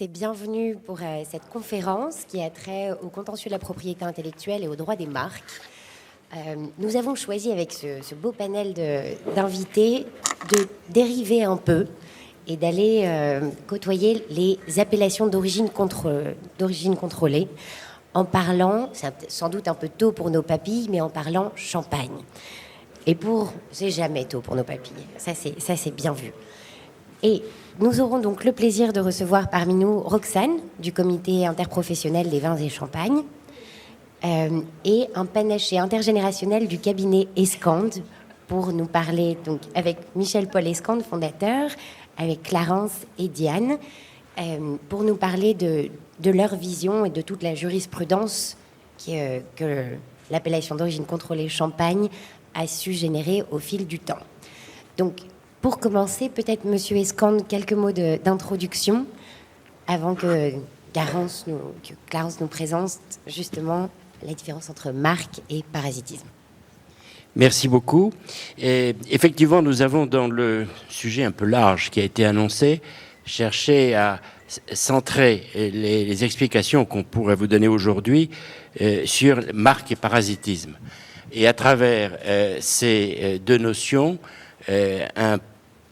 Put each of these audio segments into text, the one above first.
et bienvenue pour cette conférence qui a trait au contentieux de la propriété intellectuelle et aux droits des marques. Nous avons choisi avec ce beau panel d'invités de dériver un peu et d'aller côtoyer les appellations d'origine contrôlée en parlant, c'est sans doute un peu tôt pour nos papilles, mais en parlant champagne. C'est jamais tôt pour nos papilles, ça c'est bien vu. Et nous aurons donc le plaisir de recevoir parmi nous Roxane, du comité interprofessionnel des vins et champagnes, et un panaché intergénérationnel du cabinet Escande, pour nous parler, donc, avec Michel-Paul Escande, fondateur, avec Clarence et Diane, pour nous parler de leur vision et de toute la jurisprudence que l'appellation d'origine contrôlée champagne a su générer au fil du temps. Donc, pour commencer, peut-être, Monsieur Escande, quelques mots d'introduction avant que Clarence nous présente justement la différence entre marque et parasitisme. Merci beaucoup. Et effectivement, nous avons, dans le sujet un peu large qui a été annoncé, cherché à centrer les explications qu'on pourrait vous donner aujourd'hui sur marque et parasitisme. Et à travers ces deux notions, un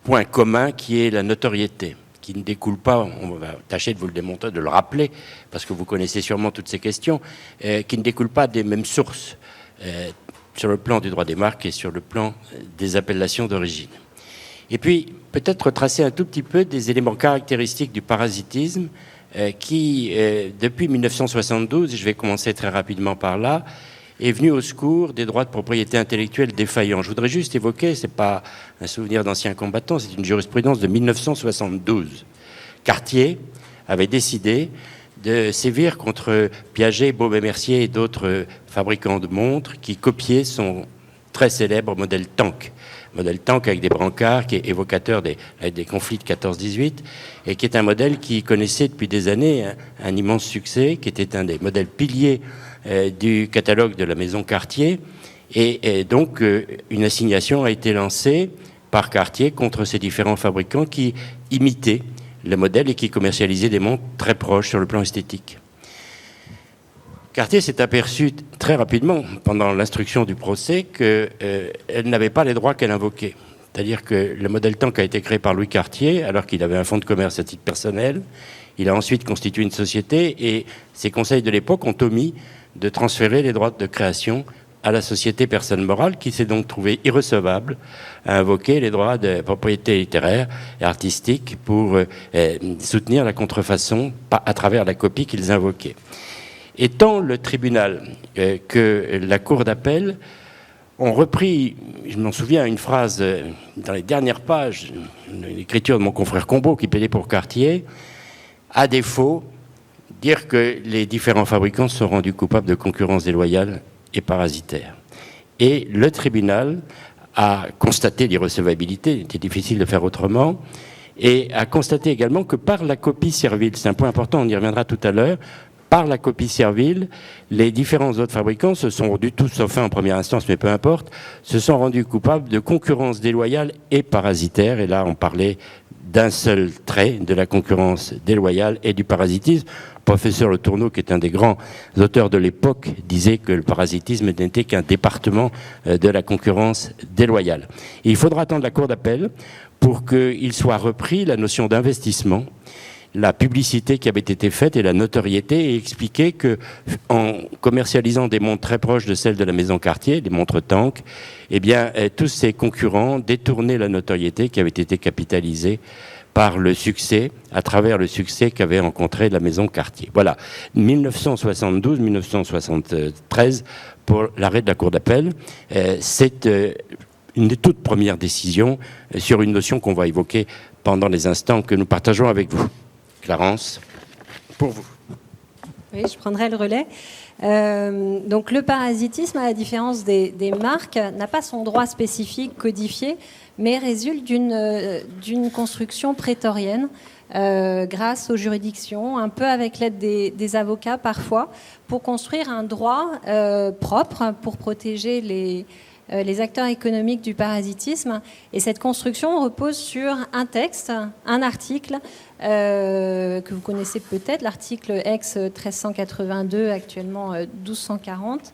point commun qui est la notoriété, qui ne découle pas, on va tâcher de vous le démontrer, de le rappeler, parce que vous connaissez sûrement toutes ces questions, qui ne découlent pas des mêmes sources sur le plan du droit des marques et sur le plan des appellations d'origine. Et puis, peut-être retracer un tout petit peu des éléments caractéristiques du parasitisme qui, depuis 1972, je vais commencer très rapidement par là, est venu au secours des droits de propriété intellectuelle défaillants. Je voudrais juste évoquer, ce n'est pas un souvenir d'anciens combattants, c'est une jurisprudence de 1972. Cartier avait décidé de sévir contre Piaget, Baume&Mercier et d'autres fabricants de montres qui copiaient son très célèbre modèle tank. Modèle tank avec des brancards qui est évocateur des conflits de 14-18 et qui est un modèle qui connaissait depuis des années un immense succès, qui était un des modèles piliers du catalogue de la maison Cartier. Et donc, une assignation a été lancée par Cartier contre ces différents fabricants qui imitaient le modèle et qui commercialisaient des montres très proches sur le plan esthétique. Cartier s'est aperçu très rapidement, pendant l'instruction du procès, qu'elle n'avait pas les droits qu'elle invoquait. C'est-à-dire que le modèle tank a été créé par Louis Cartier, alors qu'il avait un fonds de commerce à titre personnel. Il a ensuite constitué une société et ses conseils de l'époque ont omis de transférer les droits de création à la société personne morale, qui s'est donc trouvée irrecevable à invoquer les droits de propriété littéraire et artistique pour soutenir la contrefaçon à travers la copie qu'ils invoquaient. Et tant le tribunal que la cour d'appel ont repris, je m'en souviens, une phrase dans les dernières pages, une écriture de mon confrère Combeau qui plaidait pour Cartier, à défaut, dire que les différents fabricants se sont rendus coupables de concurrence déloyale et parasitaire. Et le tribunal a constaté l'irrecevabilité, il était difficile de faire autrement, et a constaté également que par la copie servile, c'est un point important, on y reviendra tout à l'heure, par la copie servile, les différents autres fabricants se sont rendus, tous sauf un en première instance, mais peu importe, se sont rendus coupables de concurrence déloyale et parasitaire. Et là, on parlait d'un seul trait, de la concurrence déloyale et du parasitisme. Professeur Le Tourneau, qui est un des grands auteurs de l'époque, disait que le parasitisme n'était qu'un département de la concurrence déloyale. Et il faudra attendre la cour d'appel pour qu'il soit repris la notion d'investissement, la publicité qui avait été faite et la notoriété, et expliquer que, en commercialisant des montres très proches de celles de la maison Cartier, des montres tank, eh bien, tous ces concurrents détournaient la notoriété qui avait été capitalisée par le succès, à travers le succès qu'avait rencontré la maison Cartier. Voilà, 1972-1973 pour l'arrêt de la Cour d'appel. C'est une des toutes premières décisions sur une notion qu'on va évoquer pendant les instants que nous partageons avec vous. Clarence, pour vous. Oui, je prendrai le relais. Donc le parasitisme, à la différence des marques, n'a pas son droit spécifique codifié, mais résulte d'une construction prétorienne grâce aux juridictions, un peu avec l'aide des avocats parfois, pour construire un droit propre pour protéger les acteurs économiques du parasitisme. Et cette construction repose sur un texte, un article que vous connaissez peut-être, l'article ex 1382, actuellement 1240.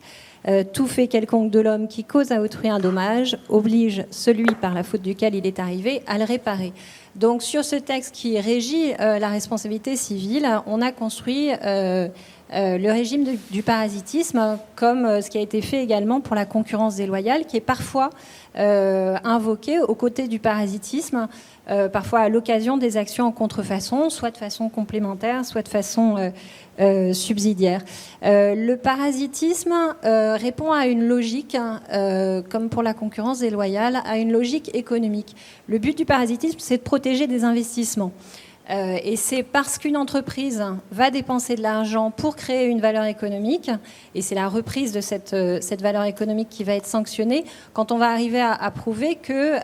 Tout fait quelconque de l'homme qui cause à autrui un dommage oblige celui par la faute duquel il est arrivé à le réparer. Donc sur ce texte qui régit la responsabilité civile, on a construit le régime du parasitisme, comme ce qui a été fait également pour la concurrence déloyale, qui est parfois invoqué aux côtés du parasitisme, parfois à l'occasion des actions en contrefaçon, soit de façon complémentaire, soit de façon subsidiaire. Le parasitisme répond à une logique, comme pour la concurrence déloyale, à une logique économique. Le but du parasitisme, c'est de protéger des investissements. Et c'est parce qu'une entreprise va dépenser de l'argent pour créer une valeur économique, et c'est la reprise de cette valeur économique qui va être sanctionnée, quand on va arriver à prouver que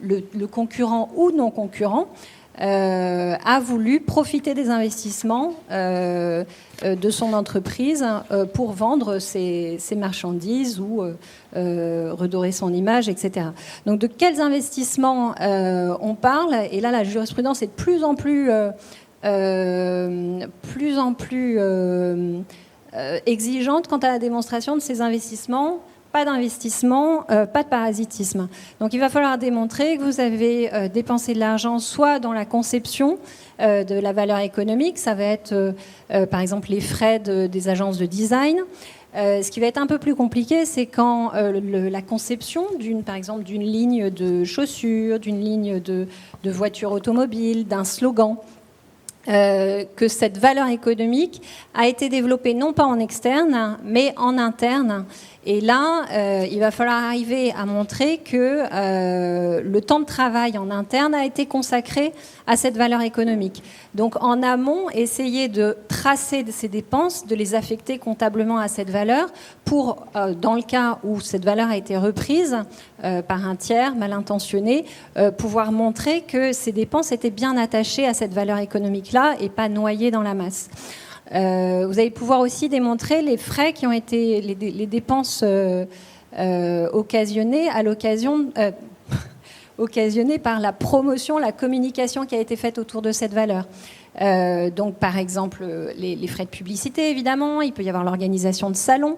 le concurrent ou non concurrent a voulu profiter des investissements de son entreprise pour vendre ses marchandises ou redorer son image, etc. Donc de quels investissements on parle? Et là, la jurisprudence est de plus en plus exigeante quant à la démonstration de ces investissements. Pas d'investissement, pas de parasitisme. Donc il va falloir démontrer que vous avez dépensé de l'argent soit dans la conception de la valeur économique, ça va être par exemple les frais des agences de design. Ce qui va être un peu plus compliqué, c'est quand la conception par exemple d'une ligne de chaussures, d'une ligne de voiture automobile, d'un slogan, que cette valeur économique a été développée non pas en externe, mais en interne. Et là, il va falloir arriver à montrer que le temps de travail en interne a été consacré à cette valeur économique. Donc en amont, essayer de tracer ces dépenses, de les affecter comptablement à cette valeur pour, dans le cas où cette valeur a été reprise par un tiers mal intentionné, pouvoir montrer que ces dépenses étaient bien attachées à cette valeur économique-là et pas noyées dans la masse. Vous allez pouvoir aussi démontrer les frais qui ont été, les dépenses occasionnées à l'occasion, occasionnées par la promotion, la communication qui a été faite autour de cette valeur. Donc par exemple les frais de publicité, évidemment, il peut y avoir l'organisation de salons.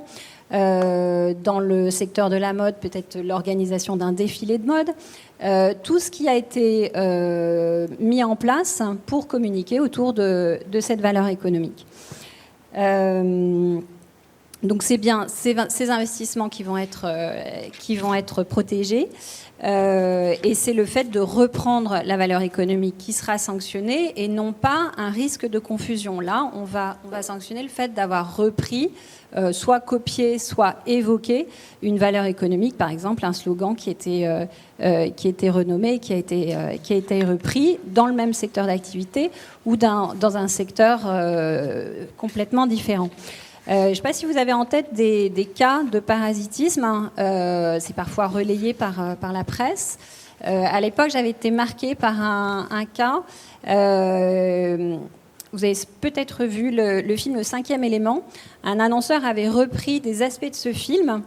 Dans le secteur de la mode, peut-être l'organisation d'un défilé de mode. Tout ce qui a été mis en place pour communiquer autour de cette valeur économique. Donc c'est bien ces investissements qui vont être protégés. Et c'est le fait de reprendre la valeur économique qui sera sanctionnée et non pas un risque de confusion. Là, on va sanctionner le fait d'avoir repris, soit copié, soit évoqué une valeur économique, par exemple un slogan qui était renommé, qui a été repris dans le même secteur d'activité ou dans un secteur complètement différent. Je ne sais pas si vous avez en tête des cas de parasitisme, c'est parfois relayé par la presse. À l'époque, j'avais été marquée par un cas, vous avez peut-être vu le film Le 5e élément. Un annonceur avait repris des aspects de ce film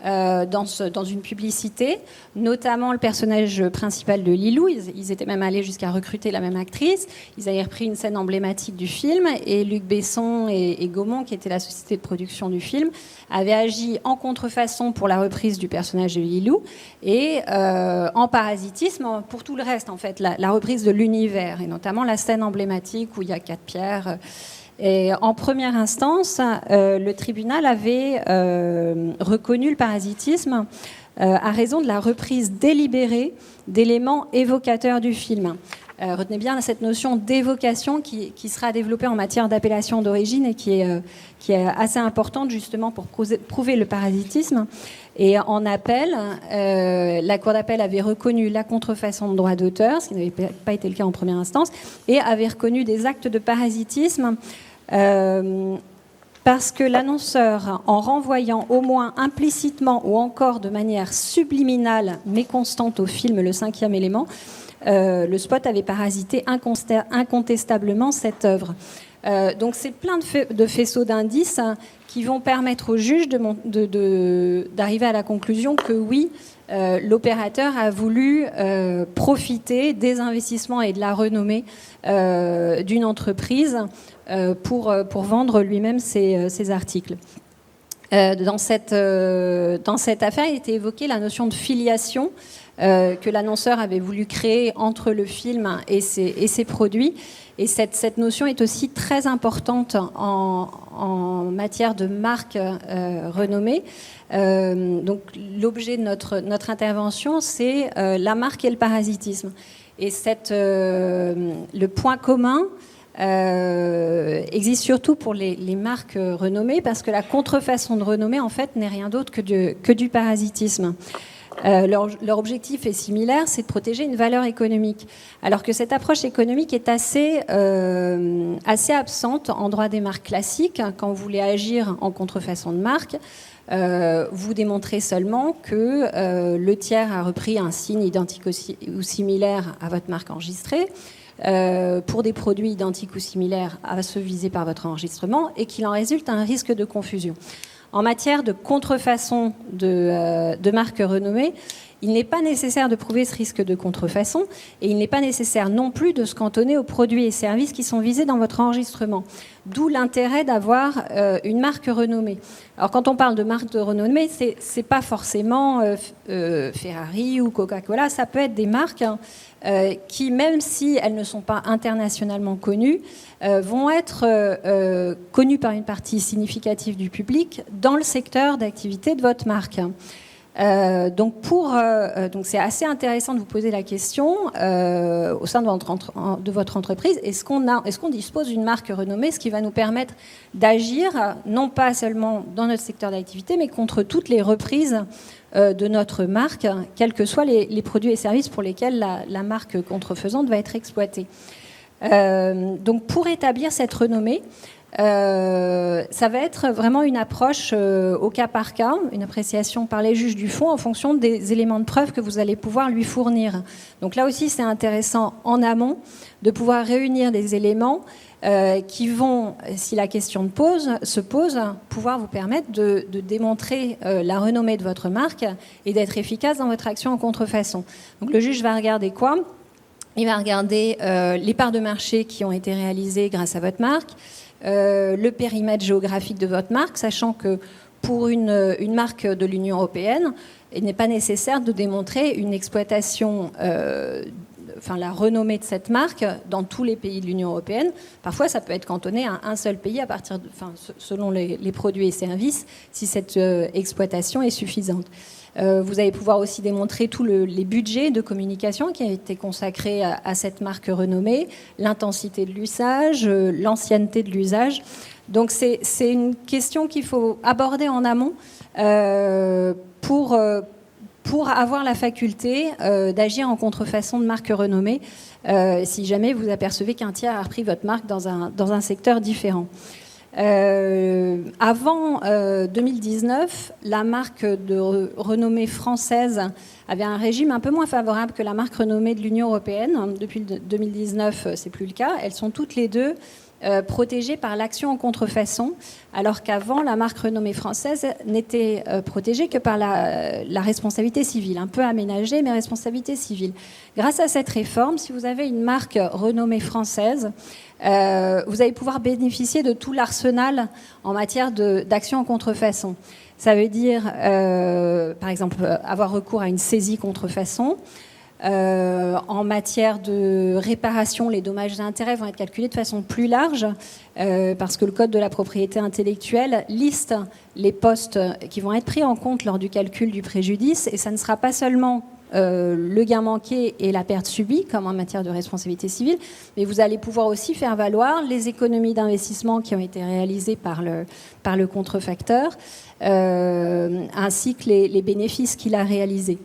dans une publicité, notamment le personnage principal de Lilou. Ils étaient même allés jusqu'à recruter la même actrice. Ils avaient repris une scène emblématique du film et Luc Besson et Gaumont, qui était la société de production du film, avaient agi en contrefaçon pour la reprise du personnage de Lilou et en parasitisme pour tout le reste, en fait, la reprise de l'univers et notamment la scène emblématique où il y a 4 pierres. Et en première instance, le tribunal avait reconnu le parasitisme à raison de la reprise délibérée d'éléments évocateurs du film. Retenez bien cette notion d'évocation qui sera développée en matière d'appellation d'origine et qui est assez importante justement pour prouver le parasitisme. Et en appel, la Cour d'appel avait reconnu la contrefaçon de droit d'auteur, ce qui n'avait pas été le cas en première instance, et avait reconnu des actes de parasitisme parce que l'annonceur, en renvoyant au moins implicitement ou encore de manière subliminale mais constante au film Le 5e élément, le spot avait parasité incontestablement cette œuvre. Donc c'est plein de faisceaux d'indices qui vont permettre au juge d'arriver à la conclusion que oui, l'opérateur a voulu profiter des investissements et de la renommée d'une entreprise pour vendre lui-même ses articles. Dans cette affaire, il était évoqué la notion de filiation que l'annonceur avait voulu créer entre le film et ses produits. Et cette notion est aussi très importante en matière de marque renommée. Donc l'objet de notre intervention, c'est la marque et le parasitisme. Et le point commun existe surtout pour les marques renommées, parce que la contrefaçon de renommée, en fait, n'est rien d'autre que du parasitisme. Leur objectif est similaire, c'est de protéger une valeur économique. Alors que cette approche économique est assez absente en droit des marques classiques. Quand vous voulez agir en contrefaçon de marque, vous démontrez seulement que le tiers a repris un signe identique ou similaire à votre marque enregistrée, pour des produits identiques ou similaires à ceux visés par votre enregistrement, et qu'il en résulte un risque de confusion. En matière de contrefaçon de marques renommées, il n'est pas nécessaire de prouver ce risque de contrefaçon, et il n'est pas nécessaire non plus de se cantonner aux produits et services qui sont visés dans votre enregistrement. D'où l'intérêt d'avoir une marque renommée. Alors quand on parle de marque de renommée, c'est pas forcément Ferrari ou Coca-Cola, ça peut être des marques qui, même si elles ne sont pas internationalement connues, vont être connues par une partie significative du public dans le secteur d'activité de votre marque. Donc c'est assez intéressant de vous poser la question au sein de votre entreprise, est-ce qu'on dispose d'une marque renommée, ce qui va nous permettre d'agir non pas seulement dans notre secteur d'activité, mais contre toutes les reprises de notre marque, quels que soient les produits et services pour lesquels la marque contrefaisante va être exploitée. Donc pour établir cette renommée, ça va être vraiment une approche au cas par cas, une appréciation par les juges du fond en fonction des éléments de preuve que vous allez pouvoir lui fournir. Donc là aussi, c'est intéressant en amont de pouvoir réunir des éléments qui vont, si la question se pose, pouvoir vous permettre de démontrer la renommée de votre marque et d'être efficace dans votre action en contrefaçon. Donc le juge va regarder quoi ? Il va regarder les parts de marché qui ont été réalisées grâce à votre marque, le périmètre géographique de votre marque, sachant que pour une marque de l'Union européenne, il n'est pas nécessaire de démontrer une exploitation, la renommée de cette marque dans tous les pays de l'Union européenne. Parfois, ça peut être cantonné à un seul pays selon les produits et services, si cette exploitation est suffisante. Vous allez pouvoir aussi démontrer tous les budgets de communication qui ont été consacrés à cette marque renommée, l'intensité de l'usage, l'ancienneté de l'usage. Donc c'est une question qu'il faut aborder en amont pour avoir la faculté d'agir en contrefaçon de marque renommée si jamais vous apercevez qu'un tiers a repris votre marque dans un secteur différent. Avant 2019, la marque de renommée française avait un régime un peu moins favorable que la marque renommée de l'Union européenne. Depuis 2019, c'est plus le cas. Elles sont toutes les deux protégées par l'action en contrefaçon, alors qu'avant, la marque renommée française n'était protégée que par la responsabilité civile, un peu aménagée, mais responsabilité civile. Grâce à cette réforme, si vous avez une marque renommée française, vous allez pouvoir bénéficier de tout l'arsenal en matière d'action en contrefaçon. Ça veut dire, par exemple, avoir recours à une saisie contrefaçon. En matière de réparation, les dommages et intérêts vont être calculés de façon plus large parce que le Code de la propriété intellectuelle liste les postes qui vont être pris en compte lors du calcul du préjudice, et ça ne sera pas seulement le gain manqué et la perte subie, comme en matière de responsabilité civile, mais vous allez pouvoir aussi faire valoir les économies d'investissement qui ont été réalisées par le contrefacteur, ainsi que les bénéfices qu'il a réalisés.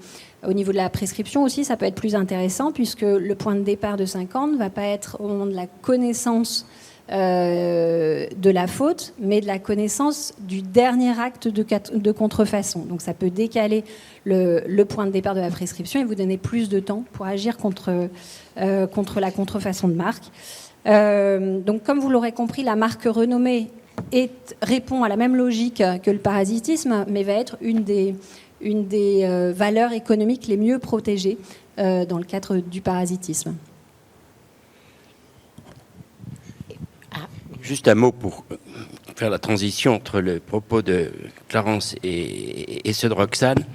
Au niveau de la prescription aussi, ça peut être plus intéressant puisque le point de départ de 5 ans ne va pas être au moment de la connaissance de la faute, mais de la connaissance du dernier acte de contrefaçon. Donc ça peut décaler le point de départ de la prescription et vous donner plus de temps pour agir contre la contrefaçon de marque. Donc comme vous l'aurez compris, la marque renommée répond à la même logique que le parasitisme, mais va être une des valeurs économiques les mieux protégées dans le cadre du parasitisme. Juste un mot pour faire la transition entre le propos de Clarence et ceux de Roxane.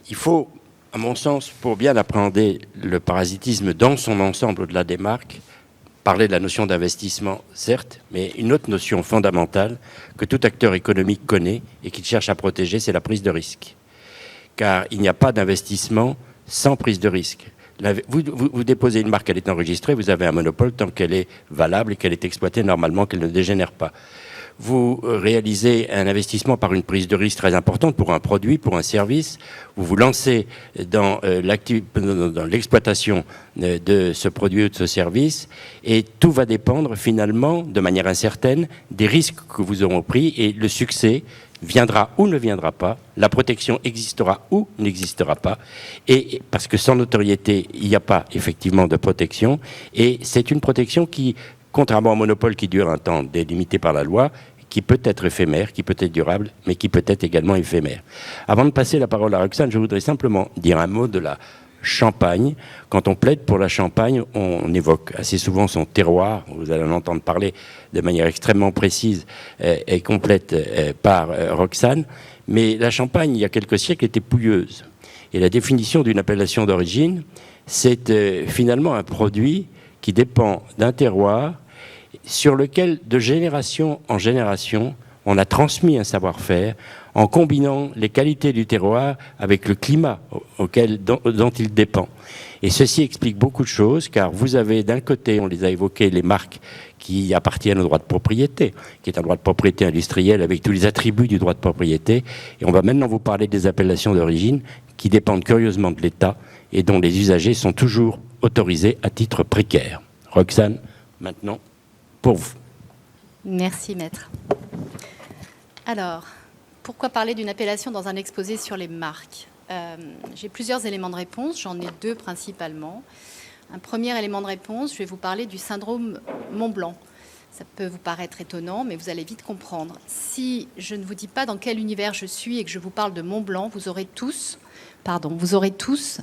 Il faut, à mon sens, pour bien appréhender le parasitisme dans son ensemble au-delà des marques, parler de la notion d'investissement, certes, mais une autre notion fondamentale que tout acteur économique connaît et qu'il cherche à protéger, c'est la prise de risque. Car il n'y a pas d'investissement sans prise de risque. Vous déposez une marque, elle est enregistrée, vous avez un monopole tant qu'elle est valable et qu'elle est exploitée normalement, qu'elle ne dégénère pas. Vous réalisez un investissement par une prise de risque très importante pour un produit, pour un service. Vous vous lancez dans l'exploitation de ce produit ou de ce service et tout va dépendre finalement, de manière incertaine, des risques que vous aurez pris et le succès viendra ou ne viendra pas, la protection existera ou n'existera pas, et parce que sans notoriété, il n'y a pas effectivement de protection, et c'est une protection qui, contrairement au monopole qui dure un temps délimité par la loi, qui peut être éphémère, qui peut être durable, mais qui peut être également éphémère. Avant de passer la parole à Roxane, je voudrais simplement dire un mot de la Champagne. Quand on plaide pour la Champagne, on évoque assez souvent son terroir. Vous allez en entendre parler de manière extrêmement précise et complète par Roxane. Mais la Champagne, il y a quelques siècles, était pouilleuse. Et la définition d'une appellation d'origine, c'est finalement un produit qui dépend d'un terroir sur lequel, de génération en génération, on a transmis un savoir-faire en combinant les qualités du terroir avec le climat dont il dépend. Et ceci explique beaucoup de choses, car vous avez d'un côté, on les a évoquées, les marques qui appartiennent au droit de propriété, qui est un droit de propriété industriel avec tous les attributs du droit de propriété. Et on va maintenant vous parler des appellations d'origine qui dépendent curieusement de l'État et dont les usagers sont toujours autorisés à titre précaire. Roxane, maintenant, pour vous. Merci, maître. Alors, pourquoi parler d'une appellation dans un exposé sur les marques ? J'ai plusieurs éléments de réponse, j'en ai deux principalement. Un premier élément de réponse, je vais vous parler du syndrome Mont-Blanc. Ça peut vous paraître étonnant, mais vous allez vite comprendre. Si je ne vous dis pas dans quel univers je suis et que je vous parle de Mont-Blanc, vous aurez tous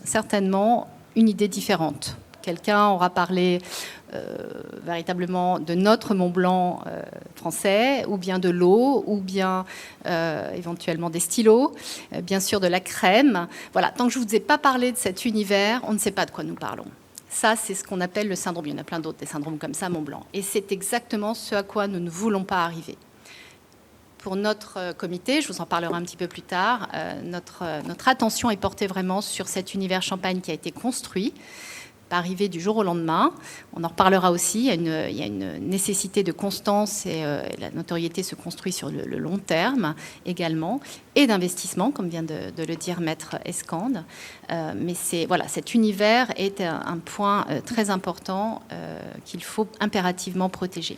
certainement une idée différente. Quelqu'un aura parlé véritablement de notre Mont Blanc français, ou bien de l'eau, ou bien éventuellement des stylos, bien sûr de la crème. Voilà, tant que je ne vous ai pas parlé de cet univers, on ne sait pas de quoi nous parlons. Ça, c'est ce qu'on appelle le syndrome. Il y en a plein d'autres, des syndromes comme ça, Mont Blanc. Et c'est exactement ce à quoi nous ne voulons pas arriver. Pour notre comité, je vous en parlerai un petit peu plus tard, notre attention est portée vraiment sur cet univers Champagne qui a été construit, pas arrivé du jour au lendemain. On en reparlera aussi. Il y a une nécessité de constance et la notoriété se construit sur le long terme également, et d'investissement, comme vient de le dire Maître Escande. Mais cet univers est un point très important qu'il faut impérativement protéger.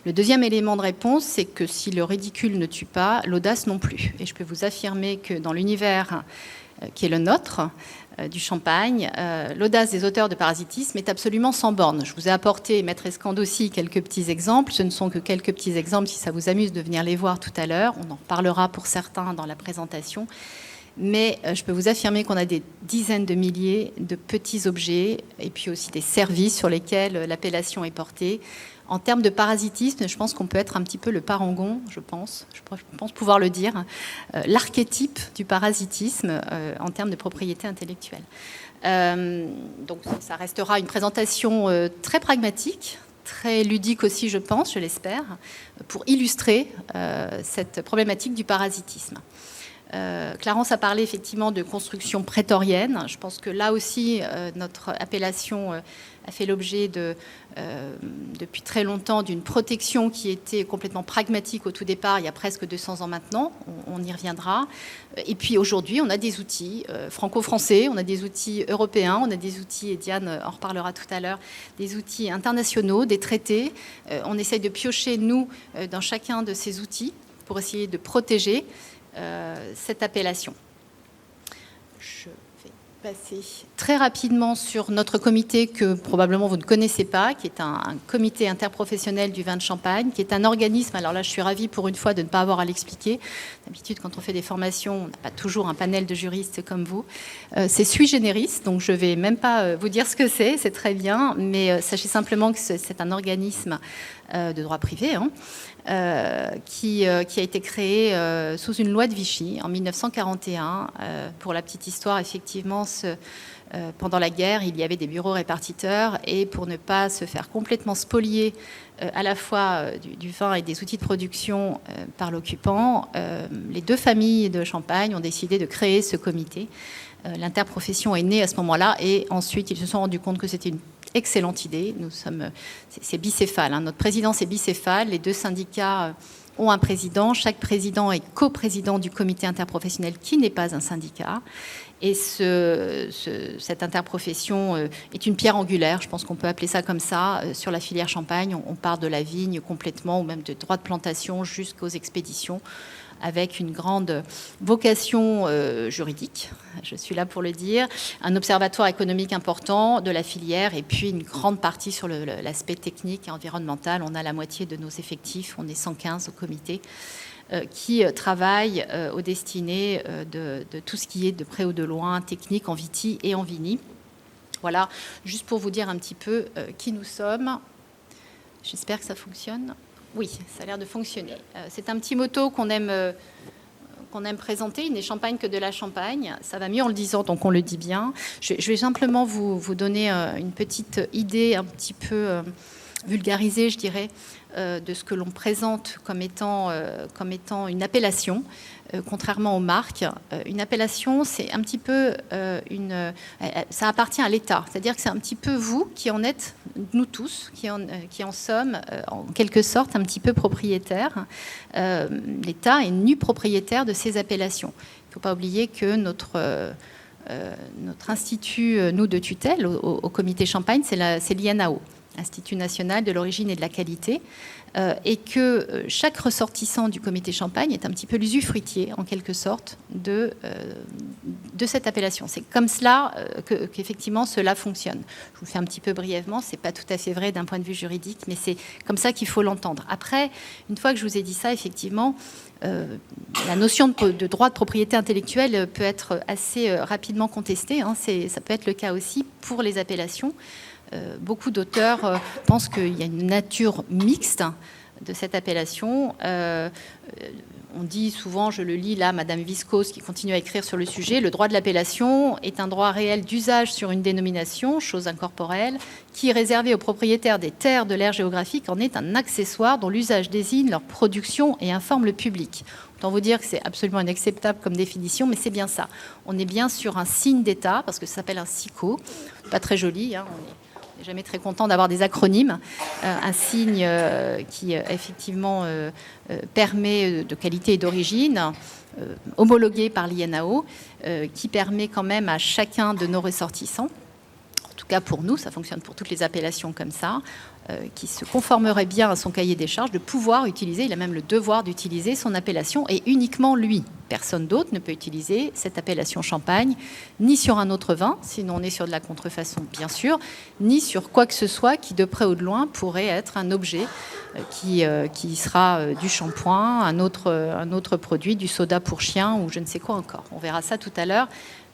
Le deuxième élément de réponse, c'est que si le ridicule ne tue pas, l'audace non plus. Et je peux vous affirmer que dans l'univers qui est le nôtre, du Champagne, l'audace des auteurs de parasitisme est absolument sans borne. Je vous ai apporté, Maître Escande aussi, quelques petits exemples. Ce ne sont que quelques petits exemples, si ça vous amuse de venir les voir tout à l'heure. On en parlera pour certains dans la présentation. Mais je peux vous affirmer qu'on a des dizaines de milliers de petits objets et puis aussi des services sur lesquels l'appellation est portée. En termes de parasitisme, je pense qu'on peut être un petit peu le parangon, je pense pouvoir le dire, l'archétype du parasitisme en termes de propriété intellectuelle. Donc ça restera une présentation très pragmatique, très ludique aussi, je l'espère, pour illustrer cette problématique du parasitisme. Clarence a parlé effectivement de construction prétorienne. Je pense que là aussi, notre appellation a fait l'objet depuis très longtemps d'une protection qui était complètement pragmatique au tout départ, il y a presque 200 ans maintenant. On y reviendra. Et puis aujourd'hui, on a des outils franco-français, on a des outils européens, on a des outils, et Diane en reparlera tout à l'heure, des outils internationaux, des traités. On essaye de piocher, nous, dans chacun de ces outils pour essayer de protéger cette appellation. Je vais passer très rapidement sur notre comité que probablement vous ne connaissez pas, qui est un comité interprofessionnel du vin de Champagne, qui est un organisme, alors là je suis ravie pour une fois de ne pas avoir à l'expliquer. D'habitude quand on fait des formations, on n'a pas toujours un panel de juristes comme vous. C'est sui generis, donc je ne vais même pas vous dire ce que c'est très bien, mais sachez simplement que c'est un organisme de droit privé, qui a été créé sous une loi de Vichy en 1941. Pour la petite histoire, effectivement, pendant la guerre, il y avait des bureaux répartiteurs et pour ne pas se faire complètement spolier à la fois du vin et des outils de production par l'occupant, les deux familles de Champagne ont décidé de créer ce comité. L'interprofession est née à ce moment-là et ensuite ils se sont rendus compte que c'était une excellente idée. C'est bicéphale. Notre présidence est bicéphale. Les deux syndicats ont un président. Chaque président est coprésident du comité interprofessionnel qui n'est pas un syndicat. Et cette interprofession est une pierre angulaire, je pense qu'on peut appeler ça comme ça, sur la filière Champagne. On part de la vigne complètement, ou même de droits de plantation jusqu'aux expéditions, avec une grande vocation juridique, je suis là pour le dire, un observatoire économique important de la filière et puis une grande partie sur l'aspect technique et environnemental. On a la moitié de nos effectifs, on est 115 au comité, qui travaillent aux destinées de tout ce qui est de près ou de loin, technique en viti et en vini. Voilà, juste pour vous dire un petit peu qui nous sommes. J'espère que ça fonctionne. Oui, ça a l'air de fonctionner. C'est un petit motto qu'on aime présenter. Il n'est Champagne que de la Champagne. Ça va mieux en le disant, donc on le dit bien. Je vais simplement vous donner une petite idée un petit peu vulgarisée, je dirais, de ce que l'on présente comme étant une appellation, contrairement aux marques. Une appellation, c'est un petit peu ça appartient à l'État. C'est-à-dire que c'est un petit peu vous qui en êtes, nous tous, qui en sommes en quelque sorte un petit peu propriétaires. L'État est nu propriétaire de ces appellations. Il ne faut pas oublier que notre institut, nous, de tutelle au comité Champagne, c'est l'INAO, Institut national de l'origine et de la qualité, et que chaque ressortissant du comité Champagne est un petit peu l'usufruitier, en quelque sorte, de cette appellation. C'est comme cela qu'effectivement cela fonctionne. Je vous le fais un petit peu brièvement, c'est pas tout à fait vrai d'un point de vue juridique, mais c'est comme ça qu'il faut l'entendre. Après, une fois que je vous ai dit ça, effectivement, la notion de droit de propriété intellectuelle peut être assez rapidement contestée. Ça peut être le cas aussi pour les appellations. Beaucoup d'auteurs pensent qu'il y a une nature mixte de cette appellation. On dit souvent, je le lis là, Madame Viscose qui continue à écrire sur le sujet, le droit de l'appellation est un droit réel d'usage sur une dénomination, chose incorporelle, qui est réservé aux propriétaires des terres de l'aire géographique en est un accessoire dont l'usage désigne leur production et informe le public. Autant vous dire que c'est absolument inacceptable comme définition, mais c'est bien ça. On est bien sur un signe d'État, parce que ça s'appelle un SICO, pas très joli, on n'est jamais très content d'avoir des acronymes. Un signe qui, effectivement, permet de qualité et d'origine, homologué par l'INAO, qui permet quand même à chacun de nos ressortissants, en tout cas pour nous, ça fonctionne pour toutes les appellations comme ça, qui se conformerait bien à son cahier des charges, de pouvoir utiliser, il a même le devoir d'utiliser son appellation, et uniquement lui. Personne d'autre ne peut utiliser cette appellation Champagne, ni sur un autre vin, sinon on est sur de la contrefaçon, bien sûr, ni sur quoi que ce soit qui, de près ou de loin, pourrait être un objet qui sera du shampoing, un autre produit, du soda pour chien, ou je ne sais quoi encore. On verra ça tout à l'heure.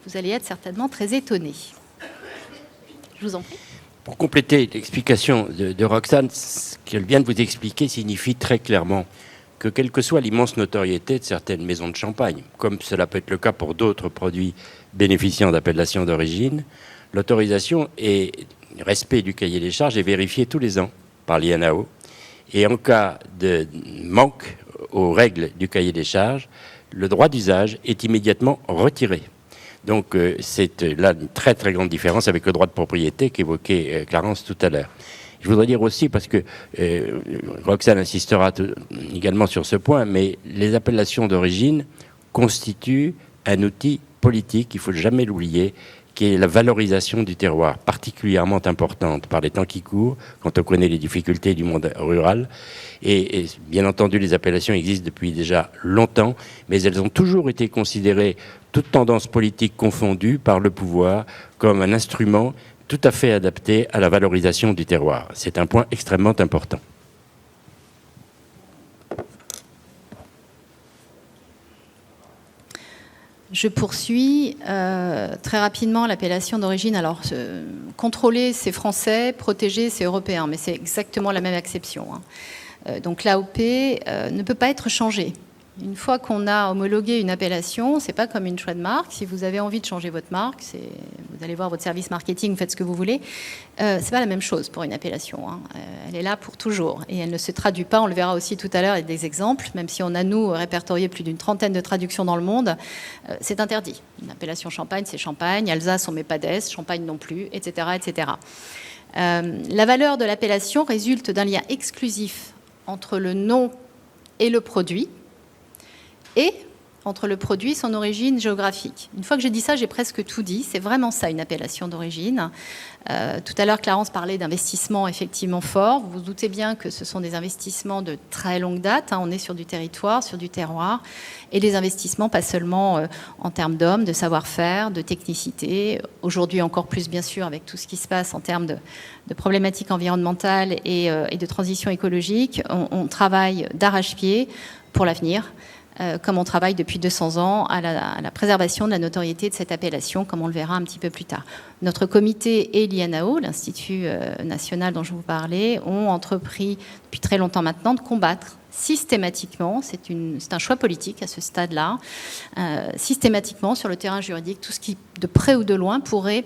Vous allez être certainement très étonnés. Je vous en prie. Pour compléter l'explication de Roxane, ce qu'elle vient de vous expliquer signifie très clairement que quelle que soit l'immense notoriété de certaines maisons de champagne, comme cela peut être le cas pour d'autres produits bénéficiant d'appellation d'origine, l'autorisation et le respect du cahier des charges est vérifié tous les ans par l'INAO. Et en cas de manque aux règles du cahier des charges, le droit d'usage est immédiatement retiré. Donc c'est là une très très grande différence avec le droit de propriété qu'évoquait Clarence tout à l'heure. Je voudrais dire aussi, parce que Roxane insistera également sur ce point, mais les appellations d'origine constituent un outil politique, il ne faut jamais l'oublier, qui est la valorisation du terroir, particulièrement importante par les temps qui courent, quand on connaît les difficultés du monde rural. Et bien entendu, les appellations existent depuis déjà longtemps, mais elles ont toujours été considérées, toutes tendances politiques confondues, par le pouvoir comme un instrument tout à fait adapté à la valorisation du terroir. C'est un point extrêmement important. Je poursuis très rapidement l'appellation d'origine. Alors, contrôler, c'est français, protéger, c'est européen, mais c'est exactement la même acception. Donc, l'AOP ne peut pas être changée. Une fois qu'on a homologué une appellation, c'est pas comme une trademark. Si vous avez envie de changer votre marque, vous allez voir votre service marketing, vous faites ce que vous voulez. C'est pas la même chose pour une appellation. Elle est là pour toujours et elle ne se traduit pas. On le verra aussi tout à l'heure avec des exemples. Même si on a nous répertorié plus d'une trentaine de traductions dans le monde, c'est interdit. Une appellation Champagne, c'est Champagne. Alsace, on met pas d'Es. Champagne non plus, etc., etc. La valeur de l'appellation résulte d'un lien exclusif entre le nom et le produit, et entre le produit et son origine géographique. Une fois que j'ai dit ça, j'ai presque tout dit. C'est vraiment ça, une appellation d'origine. Tout à l'heure, Clarence parlait d'investissements effectivement forts. Vous vous doutez bien que ce sont des investissements de très longue date. On est sur du territoire, sur du terroir. Et des investissements, pas seulement en termes d'hommes, de savoir-faire, de technicité. Aujourd'hui, encore plus, bien sûr, avec tout ce qui se passe en termes de problématiques environnementales et de transition écologique. On travaille d'arrache-pied pour l'avenir. Comme on travaille depuis 200 ans à la préservation de la notoriété de cette appellation, comme on le verra un petit peu plus tard. Notre comité et l'INAO, l'Institut national dont je vous parlais, ont entrepris depuis très longtemps maintenant de combattre systématiquement, c'est un choix politique à ce stade-là, systématiquement sur le terrain juridique, tout ce qui, de près ou de loin, pourrait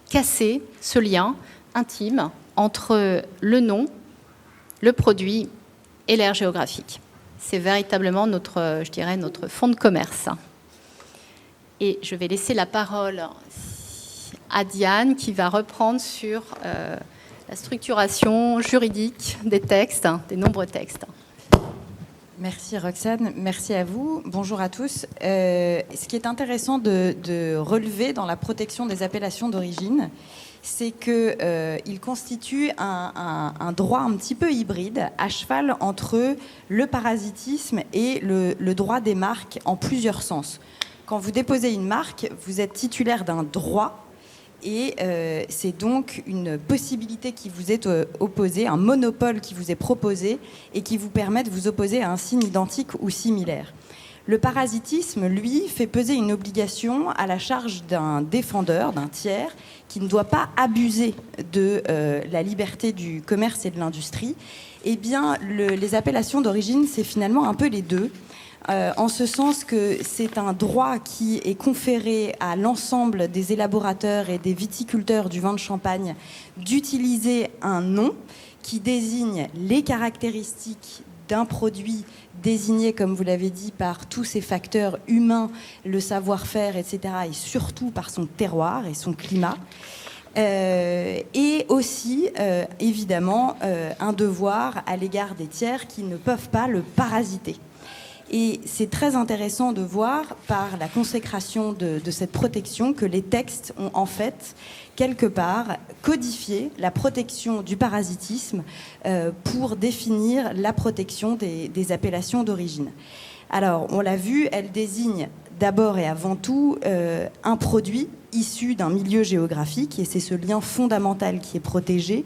casser ce lien intime entre le nom, le produit et l'aire géographique. C'est véritablement notre fonds de commerce. Et je vais laisser la parole à Diane qui va reprendre sur la structuration juridique des textes, des nombreux textes. Merci Roxane, merci à vous. Bonjour à tous. Ce qui est intéressant de relever dans la protection des appellations d'origine, c'est qu'il constitue un droit un petit peu hybride, à cheval entre le parasitisme et le droit des marques en plusieurs sens. Quand vous déposez une marque, vous êtes titulaire d'un droit et c'est donc une possibilité qui vous est opposée, un monopole qui vous est proposé et qui vous permet de vous opposer à un signe identique ou similaire. Le parasitisme, lui, fait peser une obligation à la charge d'un défendeur, d'un tiers, qui ne doit pas abuser de la liberté du commerce et de l'industrie. Eh bien, les appellations d'origine, c'est finalement un peu les deux, en ce sens que c'est un droit qui est conféré à l'ensemble des élaborateurs et des viticulteurs du vin de Champagne d'utiliser un nom qui désigne les caractéristiques d'un produit désigné, comme vous l'avez dit, par tous ces facteurs humains, le savoir-faire, etc., et surtout par son terroir et son climat. Et aussi, évidemment, un devoir à l'égard des tiers qui ne peuvent pas le parasiter. Et c'est très intéressant de voir, par la consécration de cette protection, que les textes ont en fait quelque part codifié la protection du parasitisme pour définir la protection des appellations d'origine. Alors, on l'a vu, elle désigne d'abord et avant tout un produit issu d'un milieu géographique, et c'est ce lien fondamental qui est protégé,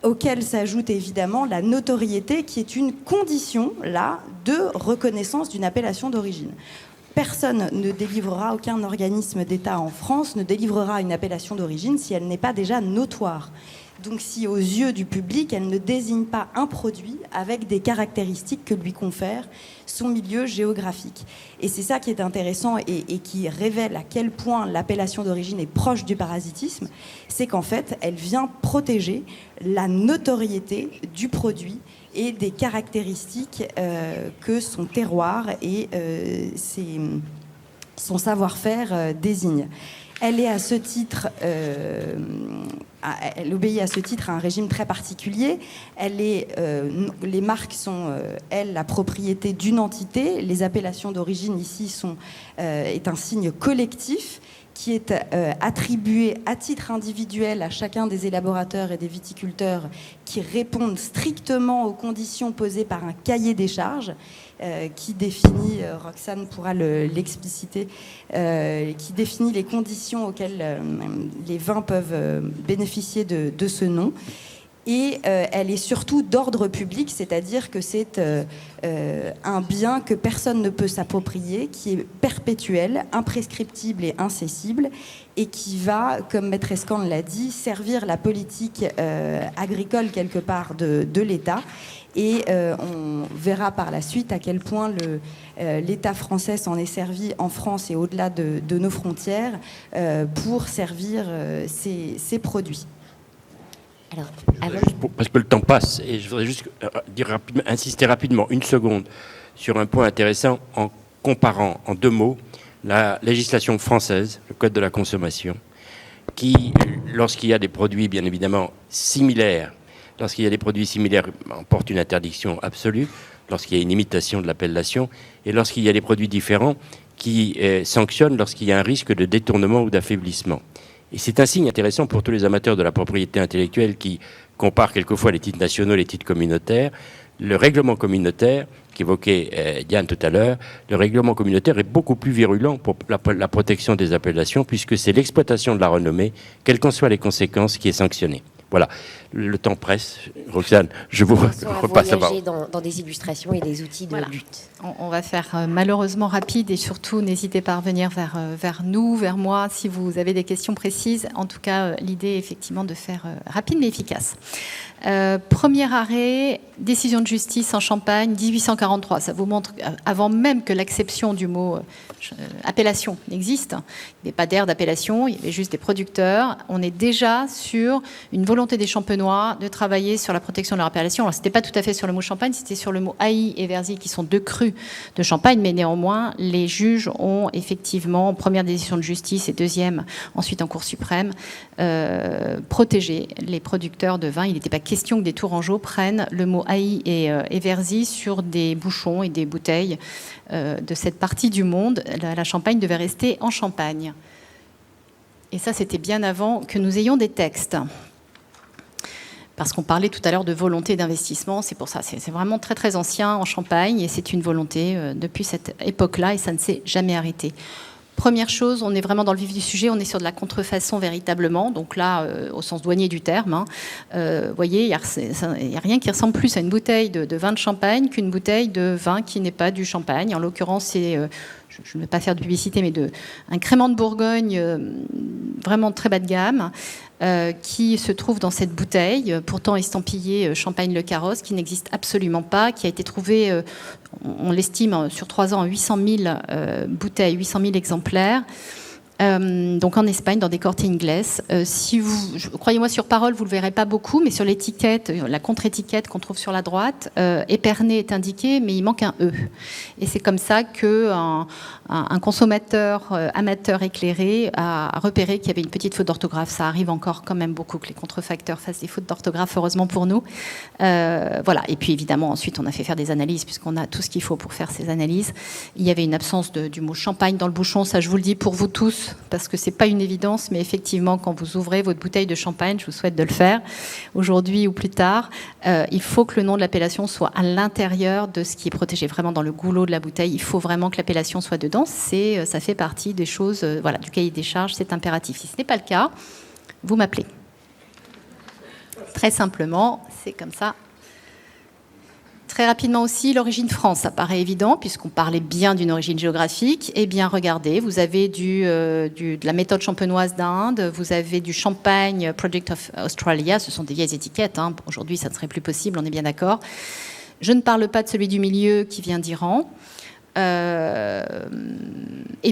auquel s'ajoute évidemment la notoriété, qui est une condition, là, de reconnaissance d'une appellation d'origine. Personne ne délivrera, aucun organisme d'État en France ne délivrera une appellation d'origine si elle n'est pas déjà notoire. Donc si aux yeux du public, elle ne désigne pas un produit avec des caractéristiques que lui confère son milieu géographique. Et c'est ça qui est intéressant et qui révèle à quel point l'appellation d'origine est proche du parasitisme, c'est qu'en fait, elle vient protéger la notoriété du produit et des caractéristiques que son terroir et son savoir-faire désignent. Elle est à ce titre, elle obéit à ce titre à un régime très particulier. Les marques sont, elles, la propriété d'une entité. Les appellations d'origine ici est un signe collectif qui est attribué à titre individuel à chacun des élaborateurs et des viticulteurs qui répondent strictement aux conditions posées par un cahier des charges qui définit, Roxane pourra l'expliciter, qui définit les conditions auxquelles les vins peuvent bénéficier de ce nom. Et elle est surtout d'ordre public, c'est-à-dire que c'est un bien que personne ne peut s'approprier, qui est perpétuel, imprescriptible et incessible, et qui va, comme Maître Escan l'a dit, servir la politique agricole quelque part de l'État. Et on verra par la suite à quel point l'État français s'en est servi en France et au-delà de nos frontières pour servir ces produits. Alors, parce que le temps passe, et je voudrais juste insister rapidement, une seconde, sur un point intéressant en comparant en 2 mots la législation française, le Code de la consommation, qui, lorsqu'il y a des produits bien évidemment similaires, emporte une interdiction absolue, lorsqu'il y a une imitation de l'appellation, et lorsqu'il y a des produits différents, qui sanctionne lorsqu'il y a un risque de détournement ou d'affaiblissement. Et c'est un signe intéressant pour tous les amateurs de la propriété intellectuelle qui comparent quelquefois les titres nationaux et les titres communautaires. Le règlement communautaire, qu'évoquait Diane tout à l'heure, le règlement communautaire est beaucoup plus virulent pour la protection des appellations, puisque c'est l'exploitation de la renommée, quelles qu'en soient les conséquences, qui est sanctionnée. Voilà, le temps presse. Roxane, je vous repasse à voir. Dans des illustrations et des outils de lutte. On va faire malheureusement rapide et surtout n'hésitez pas à revenir vers nous, vers moi, si vous avez des questions précises. En tout cas, l'idée est effectivement de faire rapide mais efficace. Premier arrêt, décision de justice en Champagne, 1843. Ça vous montre, avant même que l'acception du mot appellation n'existe, il n'y avait pas d'aire d'appellation, il y avait juste des producteurs. On est déjà sur une volonté des Champenois de travailler sur la protection de leur appellation. Alors, ce n'était pas tout à fait sur le mot Champagne, c'était sur le mot Haï et Verzy, qui sont 2 crus de Champagne, mais néanmoins, les juges ont effectivement, première décision de justice et deuxième, ensuite en Cour suprême, protégé les producteurs de vin. Il n'était pas question que des Tourangeaux prennent le mot Haï et Verzy sur des bouchons et des bouteilles de cette partie du monde. La Champagne devait rester en Champagne. Et ça, c'était bien avant que nous ayons des textes. Parce qu'on parlait tout à l'heure de volonté d'investissement, c'est pour ça, c'est vraiment très très ancien en Champagne et c'est une volonté depuis cette époque-là et ça ne s'est jamais arrêté. Première chose, on est vraiment dans le vif du sujet, on est sur de la contrefaçon véritablement, donc là, au sens douanier du terme. Vous voyez, il n'y a rien qui ressemble plus à une bouteille de vin de Champagne qu'une bouteille de vin qui n'est pas du Champagne. En l'occurrence, c'est, je ne vais pas faire de publicité, mais un crément de Bourgogne vraiment très bas de gamme, qui se trouve dans cette bouteille, pourtant estampillée Champagne Le Carrosse, qui n'existe absolument pas, qui a été trouvée, on l'estime, sur 3 ans, 800 000 bouteilles, 800 000 exemplaires. Donc en Espagne, dans des cortes inglaises. Croyez-moi sur parole, vous ne le verrez pas beaucoup, mais sur l'étiquette, la contre-étiquette qu'on trouve sur la droite, Épernay est indiqué, mais il manque un E. Et c'est comme ça qu'un consommateur amateur éclairé a repéré qu'il y avait une petite faute d'orthographe. Ça arrive encore quand même beaucoup que les contrefacteurs fassent des fautes d'orthographe, heureusement pour nous. Voilà. Et puis évidemment, ensuite, on a fait faire des analyses, puisqu'on a tout ce qu'il faut pour faire ces analyses. Il y avait une absence du mot champagne dans le bouchon, ça je vous le dis pour vous tous, parce que c'est pas une évidence, mais effectivement, quand vous ouvrez votre bouteille de champagne, je vous souhaite de le faire, aujourd'hui ou plus tard, il faut que le nom de l'appellation soit à l'intérieur de ce qui est protégé, vraiment dans le goulot de la bouteille. Il faut vraiment que l'appellation soit dedans. Ça fait partie des choses, voilà, du cahier des charges, c'est impératif. Si ce n'est pas le cas, vous m'appelez. Très simplement, c'est comme ça. Très rapidement aussi, l'origine France, ça paraît évident, puisqu'on parlait bien d'une origine géographique. Eh bien, regardez, vous avez de la méthode champenoise d'Inde, vous avez du Champagne Project of Australia, ce sont des vieilles étiquettes, hein. Aujourd'hui, ça ne serait plus possible, on est bien d'accord. Je ne parle pas de celui du milieu qui vient d'Iran. Et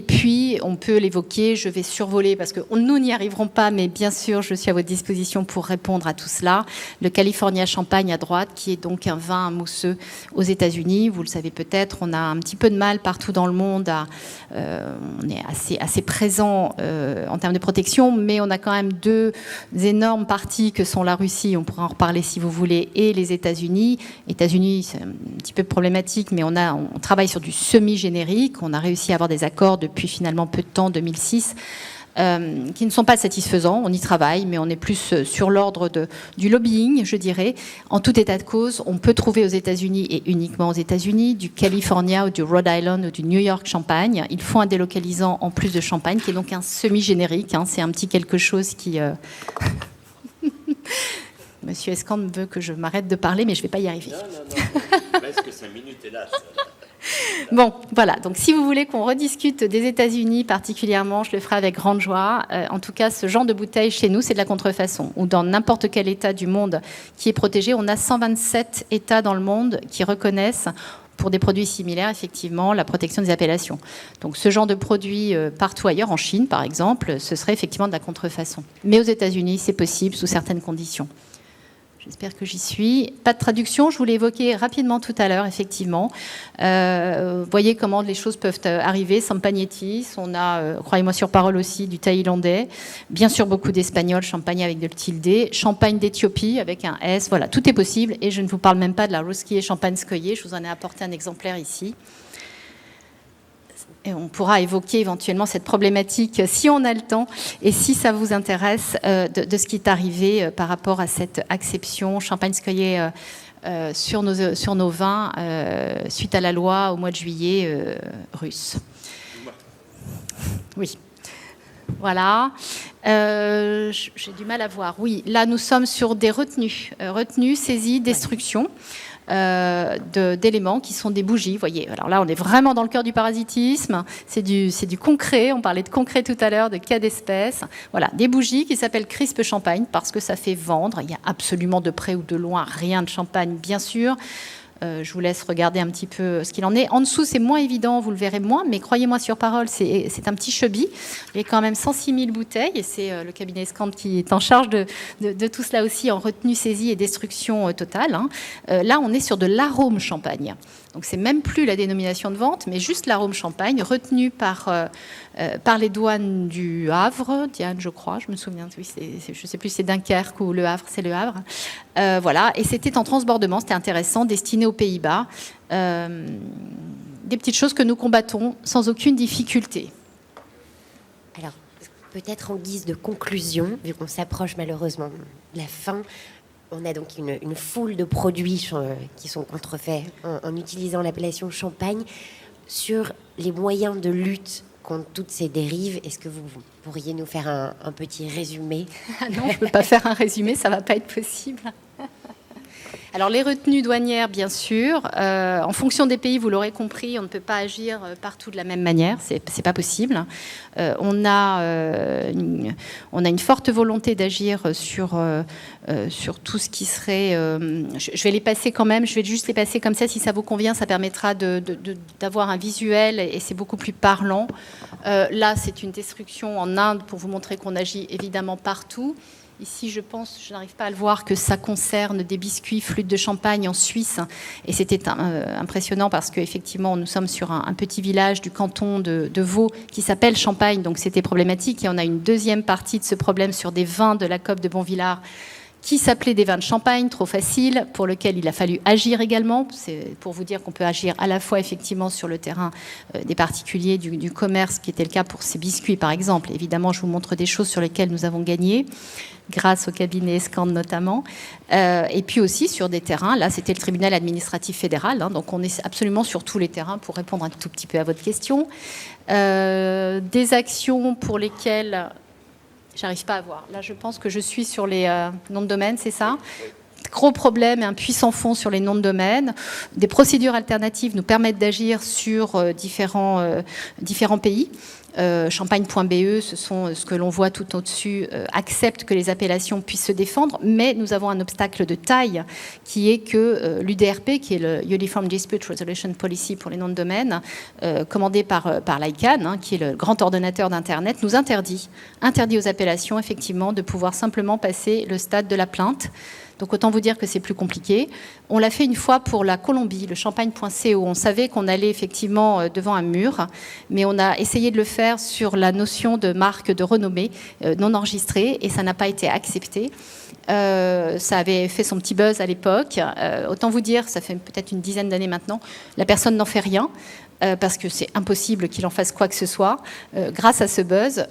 puis, on peut l'évoquer, je vais survoler parce que nous n'y arriverons pas, mais bien sûr, je suis à votre disposition pour répondre à tout cela. Le California Champagne à droite, qui est donc un vin mousseux aux États-Unis. Vous le savez peut-être, on a un petit peu de mal partout dans le monde. On est assez présent en termes de protection, mais on a quand même deux énormes parties que sont la Russie, on pourra en reparler si vous voulez, et les États-Unis. États-Unis, c'est un petit peu problématique, mais on travaille sur du semi-générique. On a réussi à avoir des accords depuis finalement peu de temps, 2006, qui ne sont pas satisfaisants. On y travaille, mais on est plus sur l'ordre du lobbying, je dirais. En tout état de cause, on peut trouver aux États-Unis, et uniquement aux États-Unis, du California ou du Rhode Island ou du New York Champagne. Il faut un délocalisant en plus de champagne, qui est donc un semi-générique. C'est un petit quelque chose qui... Monsieur Escande veut que je m'arrête de parler, mais je ne vais pas y arriver. Non. Presque 5 minutes, hélas. Bon, voilà. Donc, si vous voulez qu'on rediscute des États-Unis particulièrement, je le ferai avec grande joie. En tout cas, ce genre de bouteille chez nous, c'est de la contrefaçon. Ou dans n'importe quel État du monde qui est protégé, on a 127 États dans le monde qui reconnaissent, pour des produits similaires, effectivement, la protection des appellations. Donc, ce genre de produit partout ailleurs, en Chine, par exemple, ce serait effectivement de la contrefaçon. Mais aux États-Unis, c'est possible sous certaines conditions. J'espère que j'y suis. Pas de traduction, je vous l'ai évoqué rapidement tout à l'heure, effectivement. Vous voyez comment les choses peuvent arriver. Sampagnetis, on a, croyez-moi sur parole aussi, du thaïlandais. Bien sûr, beaucoup d'espagnol, champagne avec de le tilde. Champagne d'Éthiopie avec un S. Voilà, tout est possible. Et je ne vous parle même pas de la Ruski et Champagne-Skoye. Je vous en ai apporté un exemplaire ici. Et on pourra évoquer éventuellement cette problématique si on a le temps et si ça vous intéresse de ce qui est arrivé par rapport à cette acception Champagne-Skoye sur nos vins suite à la loi au mois de juillet russe. Oui. Voilà. J'ai du mal à voir. Oui, là nous sommes sur des retenues. Retenues, saisies, destruction. D'éléments qui sont des bougies, vous voyez. Alors là, on est vraiment dans le cœur du parasitisme. C'est du concret. On parlait de concret tout à l'heure, de cas d'espèces. Voilà, des bougies qui s'appellent Crisp Champagne parce que ça fait vendre. Il y a absolument de près ou de loin rien de champagne, bien sûr. Je vous laisse regarder un petit peu ce qu'il en est. En dessous, c'est moins évident, vous le verrez moins, mais croyez-moi sur parole, c'est un petit chubby. Il y a quand même 106 000 bouteilles, et c'est le cabinet Escande qui est en charge de tout cela aussi, en retenue, saisie et destruction totale. Là, on est sur de l'arôme champagne. Donc, c'est même plus la dénomination de vente, mais juste l'arôme champagne, retenu par les douanes du Havre, Diane, je crois, je me souviens, oui, je ne sais plus si c'est Dunkerque ou le Havre, c'est le Havre. Voilà, et c'était en transbordement, c'était intéressant, destiné aux Pays-Bas. Des petites choses que nous combattons sans aucune difficulté. Alors, peut-être en guise de conclusion, vu qu'on s'approche malheureusement de la fin, on a donc une foule de produits qui sont contrefaits en utilisant l'appellation champagne. Sur les moyens de lutte contre toutes ces dérives, est-ce que vous pourriez nous faire un petit résumé ? Non, je ne peux pas faire un résumé, ça ne va pas être possible. Alors, les retenues douanières, bien sûr. En fonction des pays, vous l'aurez compris, on ne peut pas agir partout de la même manière. C'est pas possible. On a une forte volonté d'agir sur tout ce qui serait... je vais les passer quand même. Je vais juste les passer comme ça. Si ça vous convient, ça permettra d'avoir un visuel et c'est beaucoup plus parlant. Là, c'est une destruction en Inde pour vous montrer qu'on agit évidemment partout. Ici, je pense, je n'arrive pas à le voir, que ça concerne des biscuits flûte de champagne en Suisse. Et c'était impressionnant parce qu'effectivement, nous sommes sur un petit village du canton de Vaud qui s'appelle Champagne. Donc, c'était problématique. Et on a une deuxième partie de ce problème sur des vins de la COP de Bonvillars qui s'appelaient des vins de champagne, trop faciles, pour lequel il a fallu agir également. C'est pour vous dire qu'on peut agir à la fois effectivement sur le terrain des particuliers, du commerce, qui était le cas pour ces biscuits par exemple. Évidemment, je vous montre des choses sur lesquelles nous avons gagné, grâce au cabinet Escande notamment, et puis aussi sur des terrains, là c'était le tribunal administratif fédéral, donc on est absolument sur tous les terrains pour répondre un tout petit peu à votre question. Des actions pour lesquelles... J'arrive pas à voir. Là, je pense que je suis sur les noms de domaine, c'est ça ? gros problème et un puissant fond sur les noms de domaine. Des procédures alternatives nous permettent d'agir sur différents pays. Champagne.be, ce que l'on voit tout au-dessus, accepte que les appellations puissent se défendre, mais nous avons un obstacle de taille qui est que l'UDRP, qui est le Uniform Dispute Resolution Policy pour les noms de domaine, commandé par l'ICANN, qui est le grand ordonnateur d'Internet, nous interdit aux appellations effectivement de pouvoir simplement passer le stade de la plainte. Donc autant vous dire que c'est plus compliqué. On l'a fait une fois pour la Colombie, le champagne.co. On savait qu'on allait effectivement devant un mur, mais on a essayé de le faire sur la notion de marque de renommée non enregistrée et ça n'a pas été accepté. Ça avait fait son petit buzz à l'époque. Autant vous dire, ça fait peut-être une dizaine d'années maintenant, la personne n'en fait rien. Parce que c'est impossible qu'il en fasse quoi que ce soit. Grâce à ce buzz,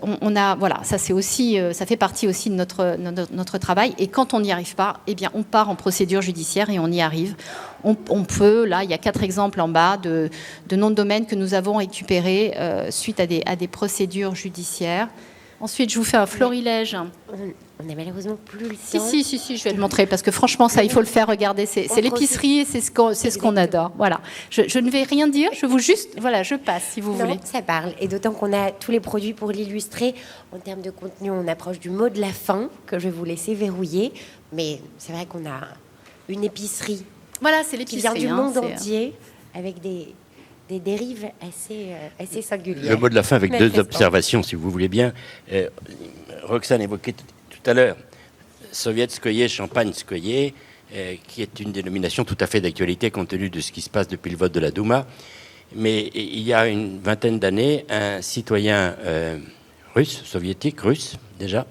ça fait partie aussi de notre travail. Et quand on n'y arrive pas, eh bien, on part en procédure judiciaire et on y arrive. On peut, là, il y a 4 exemples en bas de noms de domaine que nous avons récupérés suite à des procédures judiciaires. Ensuite, je vous fais un florilège. On n'a malheureusement plus le temps. Si, je vais le montrer parce que franchement, ça, il faut le faire. Regardez, c'est l'épicerie et c'est ce qu'on adore. Voilà. Je ne vais rien dire. Je passe si vous voulez. Ça parle. Et d'autant qu'on a tous les produits pour l'illustrer. En termes de contenu, on approche du mot de la fin que je vais vous laisser verrouiller. Mais c'est vrai qu'on a une épicerie. Voilà, c'est l'épicerie. Qui vient du monde entier avec des dérives assez singulières. Le mot de la fin avec 2 observations, si vous voulez bien. Roxane évoquait tout à l'heure Sovietskoye, Champagne-skoye, qui est une dénomination tout à fait d'actualité compte tenu de ce qui se passe depuis le vote de la Douma. Mais il y a une vingtaine d'années, un citoyen soviétique déjà,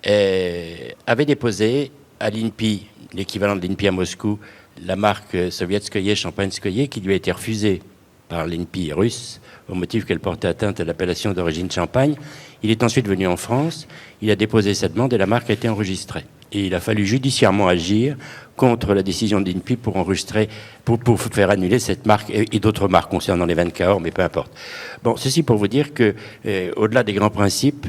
avait déposé à l'INPI, l'équivalent de l'INPI à Moscou, la marque Sovietskoye, Champagne-skoye, qui lui a été refusée par l'INPI russe au motif qu'elle portait atteinte à l'appellation d'origine Champagne. Il est ensuite venu en France, il a déposé cette demande et la marque a été enregistrée. Et il a fallu judiciairement agir contre la décision de l'INPI pour faire annuler cette marque et d'autres marques concernant les vins de Cahors, mais peu importe. Bon, ceci pour vous dire que, au-delà des grands principes,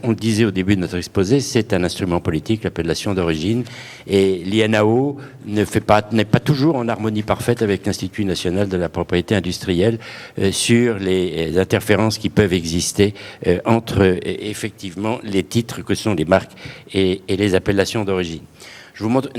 on le disait au début de notre exposé, c'est un instrument politique, l'appellation d'origine, et l'INAO n'est pas toujours en harmonie parfaite avec l'Institut national de la propriété industrielle sur les interférences qui peuvent exister entre effectivement les titres que sont les marques et les appellations d'origine. Je vous montre,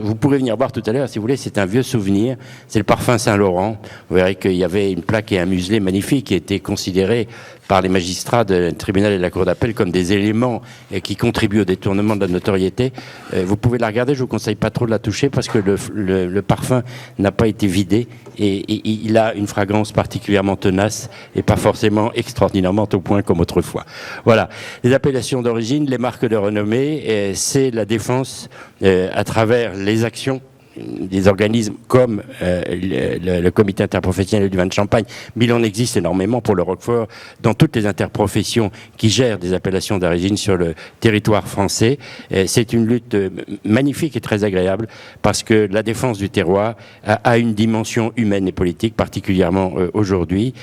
vous pourrez venir voir tout à l'heure, si vous voulez, c'est un vieux souvenir. C'est le parfum Saint-Laurent. Vous verrez qu'il y avait une plaque et un muselet magnifique qui étaient considérés par les magistrats du tribunal et de la cour d'appel comme des éléments qui contribuent au détournement de la notoriété. Vous pouvez la regarder, je vous conseille pas trop de la toucher parce que le parfum n'a pas été vidé et il a une fragrance particulièrement tenace et pas forcément extraordinairement au point comme autrefois. Voilà. Les appellations d'origine, les marques de renommée, c'est la défense à travers les actions des organismes comme le comité interprofessionnel du vin de Champagne, mais il en existe énormément pour le Roquefort dans toutes les interprofessions qui gèrent des appellations d'origine sur le territoire français. C'est une lutte magnifique et très agréable parce que la défense du terroir a une dimension humaine et politique, particulièrement aujourd'hui,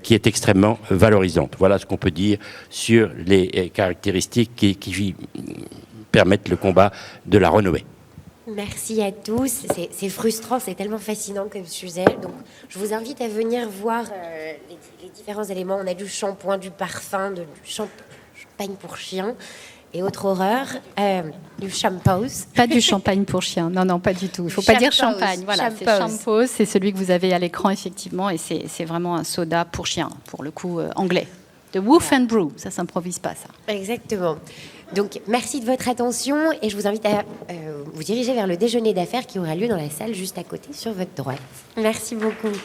qui est extrêmement valorisante. Voilà ce qu'on peut dire sur les caractéristiques qui permettent le combat de la renommée. Merci à tous. C'est frustrant, c'est tellement fascinant comme sujet. Donc, je vous invite à venir voir les différents éléments. On a du shampoing, du parfum, du champagne pour chien et autre horreur, du shampoos. Pas du champagne pour chien, non, pas du tout. Il ne faut pas dire champagne. Voilà, c'est shampoos, c'est celui que vous avez à l'écran, effectivement, et c'est vraiment un soda pour chien, pour le coup anglais. De Woof and Brew, ça s'improvise pas, ça. Exactement. Donc, merci de votre attention et je vous invite à vous diriger vers le déjeuner d'affaires qui aura lieu dans la salle juste à côté sur votre droite. Merci beaucoup.